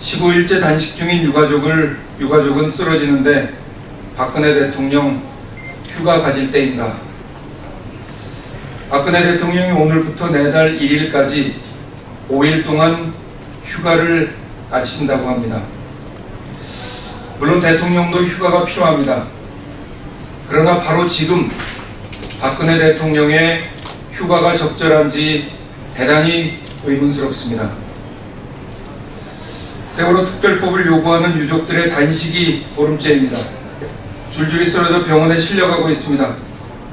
15일째 단식 중인 유가족은 쓰러지는데 박근혜 대통령 휴가 가질 때인가? 박근혜 대통령이 오늘부터 내달 1일까지 5일 동안 휴가를 가지신다고 합니다. 물론 대통령도 휴가가 필요합니다. 그러나 바로 지금 박근혜 대통령의 휴가가 적절한지 대단히 의문스럽습니다. 세월호 특별법을 요구하는 유족들의 단식이 보름째입니다. 줄줄이 쓰러져 병원에 실려가고 있습니다.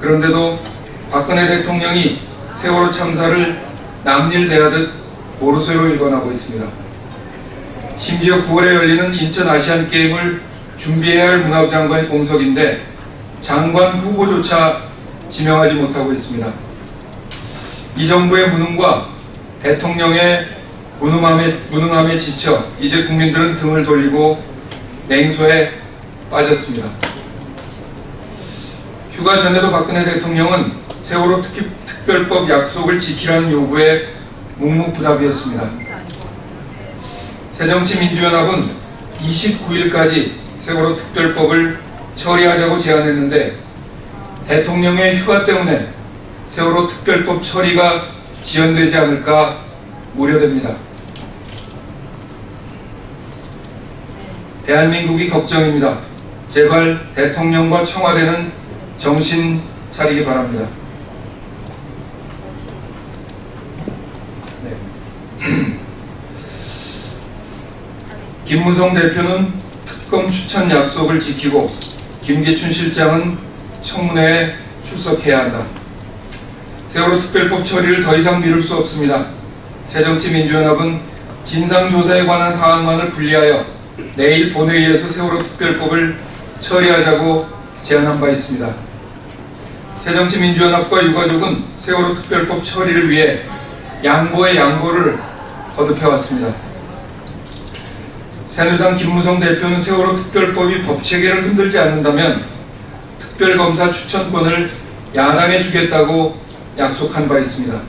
그런데도 박근혜 대통령이 세월호 참사를 남일 대하듯 모르쇠로 일관하고 있습니다. 심지어 9월에 열리는 인천 아시안게임을 준비해야 할 문화부 장관이 공석인데 장관 후보조차 지명하지 못하고 있습니다. 이 정부의 무능과 대통령의 무능함에 지쳐 이제 국민들은 등을 돌리고 냉소에 빠졌습니다. 휴가 전에도 박근혜 대통령은 세월호 특별법 약속을 지키라는 요구에 묵묵부답이었습니다. 새정치민주연합은 29일까지 세월호 특별법을 처리하자고 제안했는데 대통령의 휴가 때문에 세월호 특별법 처리가 지연되지 않을까 우려됩니다. 대한민국이 걱정입니다. 제발 대통령과 청와대는 정신 차리기 바랍니다. 네. 김무성 대표는 특검 추천 약속을 지키고 김기춘 실장은 청문회에 출석해야 한다. 세월호 특별법 처리를 더 이상 미룰 수 없습니다. 새정치민주연합은 진상조사에 관한 사항만을 분리하여 내일 본회의에서 세월호 특별법을 처리하자고 제안한 바 있습니다. 새정치민주연합과 유가족은 세월호 특별법 처리를 위해 양보의 양보를 거듭해왔습니다. 새누리당 김무성 대표는 세월호 특별법이 법체계를 흔들지 않는다면 특별검사 추천권을 야당에 주겠다고 약속한 바 있습니다.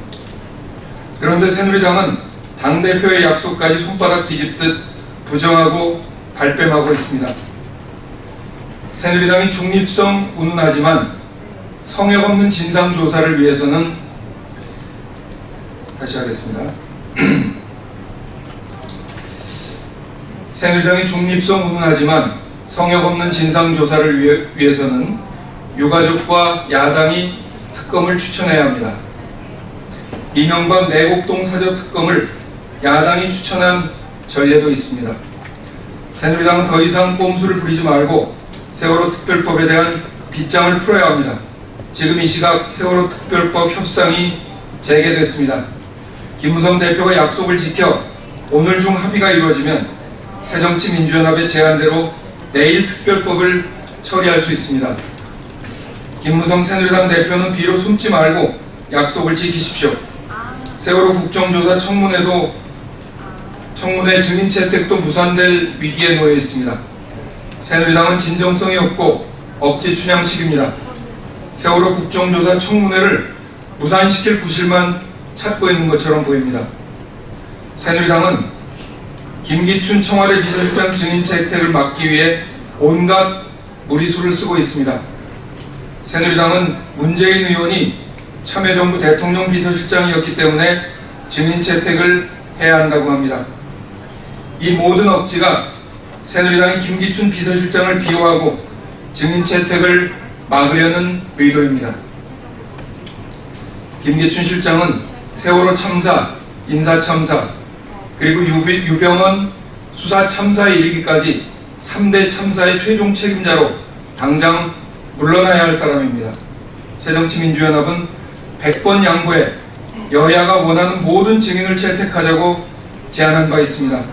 그런데 새누리당은 당대표의 약속까지 손바닥 뒤집듯 부정하고 발뺌하고 있습니다. 새누리당이 중립성 운운하지만 성역 없는 진상조사를 위해서는 다시 하겠습니다. 새누리당이 중립성 운운하지만 성역 없는 진상조사를 위해서는 유가족과 야당이 특검을 추천해야 합니다. 이명박 내곡동 사저 특검을 야당이 추천한 전례도 있습니다. 새누리당은 더 이상 꼼수를 부리지 말고 세월호 특별법에 대한 빗장을 풀어야 합니다. 지금 이 시각 세월호 특별법 협상이 재개됐습니다. 김무성 대표가 약속을 지켜 오늘 중 합의가 이루어지면 새정치민주연합의 제안대로 내일 특별법을 처리할 수 있습니다. 김무성 새누리당 대표는 뒤로 숨지 말고 약속을 지키십시오. 세월호 국정조사 청문회 증인 채택도 무산될 위기에 놓여 있습니다. 새누리당은 진정성이 없고 억지 춘향식입니다. 세월호 국정조사 청문회를 무산시킬 구실만 찾고 있는 것처럼 보입니다. 새누리당은 김기춘 청와대 비서실장 증인 채택을 막기 위해 온갖 무리수를 쓰고 있습니다. 새누리당은 문재인 의원이 참여정부 대통령 비서실장이었기 때문에 증인 채택을 해야 한다고 합니다. 이 모든 억지가 새누리당이 김기춘 비서실장을 비호하고 증인 채택을 막으려는 의도입니다. 김기춘 실장은 세월호 참사, 인사참사, 그리고 유병헌 수사 참사에 이르기까지 3대 참사의 최종 책임자로 당장 물러나야 할 사람입니다. 새정치민주연합은 100번 양보해 여야가 원하는 모든 증인을 채택하자고 제안한 바 있습니다.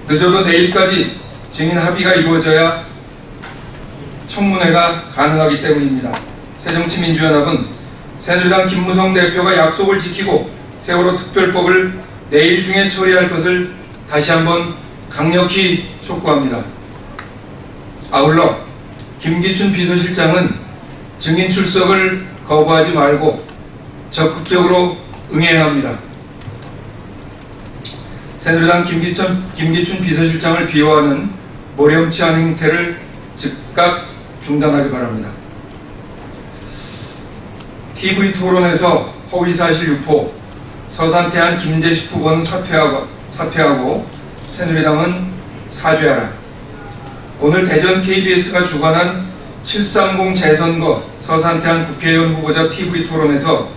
늦어도 내일까지 증인 합의가 이루어져야 청문회가 가능하기 때문입니다. 새정치민주연합은 새누리당 김무성 대표가 약속을 지키고 세월호 특별법을 내일 중에 처리할 것을 다시 한번 강력히 촉구합니다. 아울러 김기춘 비서실장은 증인 출석을 거부하지 말고 적극적으로 응해야 합니다. 새누리당 김기춘 비서실장을 비호하는 모렴치한 행태를 즉각 중단하기 바랍니다. TV 토론에서 허위사실 유포, 서산태한 김재식 후보는 사퇴하고 새누리당은 사죄하라. 오늘 대전 KBS가 주관한 730 재선거 서산태한 국회의원 후보자 TV 토론에서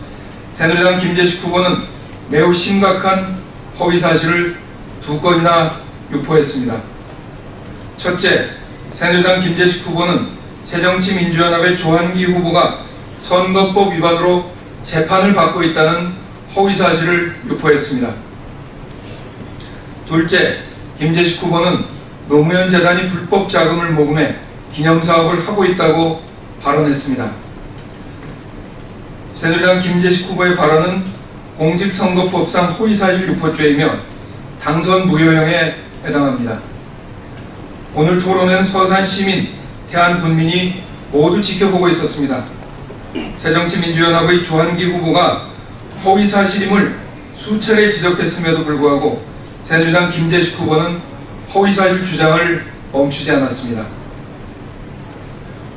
새누리당 김재식 후보는 매우 심각한 허위사실을 2건이나 유포했습니다. 첫째, 새누리당 김재식 후보는 새정치민주연합의 조한기 후보가 선거법 위반으로 재판을 받고 있다는 허위사실을 유포했습니다. 둘째, 김재식 후보는 노무현 재단이 불법 자금을 모금해 기념사업을 하고 있다고 발언했습니다. 새누리당 김재식 후보의 발언은 공직선거법상 허위사실 유포죄이며 당선 무효형에 해당합니다. 오늘 토론은 서산 시민, 태안 군민이 모두 지켜보고 있었습니다. 새정치민주연합의 조한기 후보가 허위사실임을 수차례 지적했음에도 불구하고 새누리당 김재식 후보는 허위사실 주장을 멈추지 않았습니다.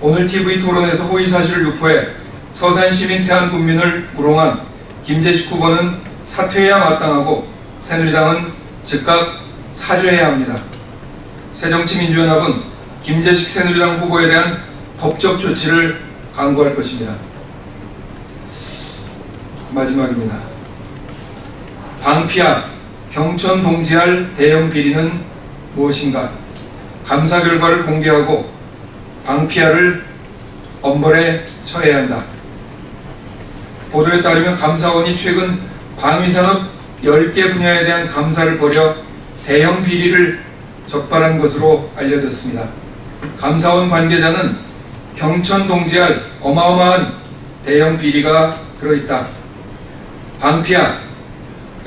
오늘 TV 토론에서 허위사실을 유포해 서산시민 태안군민을 우롱한 김재식 후보는 사퇴해야 마땅하고 새누리당은 즉각 사죄해야 합니다. 새정치민주연합은 김재식 새누리당 후보에 대한 법적 조치를 강구할 것입니다. 마지막입니다. 방피아, 경천 동지할 대형 비리는 무엇인가? 감사 결과를 공개하고 방피아를 엄벌에 처해야 한다. 보도에 따르면 감사원이 최근 방위산업 10개 분야에 대한 감사를 벌여 대형 비리를 적발한 것으로 알려졌습니다. 감사원 관계자는 경천 동지할 어마어마한 대형 비리가 들어있다. 방피아,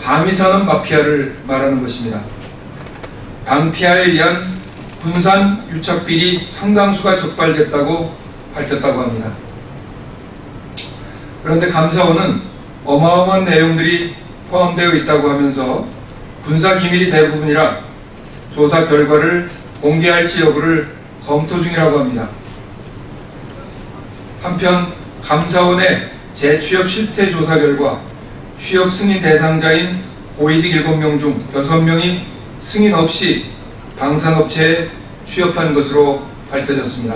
방위산업 마피아를 말하는 것입니다. 방피아에 의한 분산 유착 비리 상당수가 적발됐다고 밝혔다고 합니다. 그런데 감사원은 어마어마한 내용들이 포함되어 있다고 하면서 군사 기밀이 대부분이라 조사 결과를 공개할지 여부를 검토 중이라고 합니다. 한편 감사원의 재취업 실태 조사 결과 취업 승인 대상자인 고위직 7명 중 6명이 승인 없이 방산업체에 취업한 것으로 밝혀졌습니다.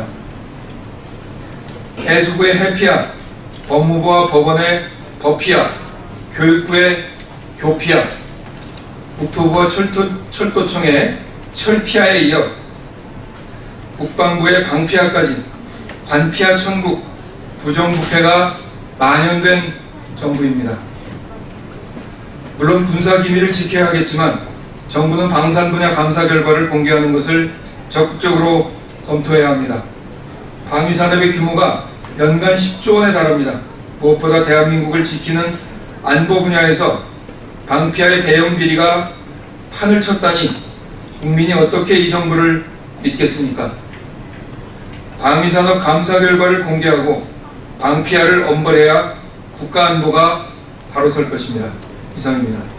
해수부의 해피아, 법무부와 법원의 법피아, 교육부의 교피아, 국토부와 철도청의 철피아에 이어 국방부의 방피아까지 관피아 천국, 부정부패가 만연된 정부입니다. 물론 군사기밀을 지켜야 하겠지만 정부는 방산 분야 감사 결과를 공개하는 것을 적극적으로 검토해야 합니다. 방위산업의 규모가 연간 10조 원에 달합니다. 무엇보다 대한민국을 지키는 안보 분야에서 방피아의 대형 비리가 판을 쳤다니 국민이 어떻게 이 정부를 믿겠습니까? 방위산업 감사 결과를 공개하고 방피아를 엄벌해야 국가 안보가 바로 설 것입니다. 이상입니다.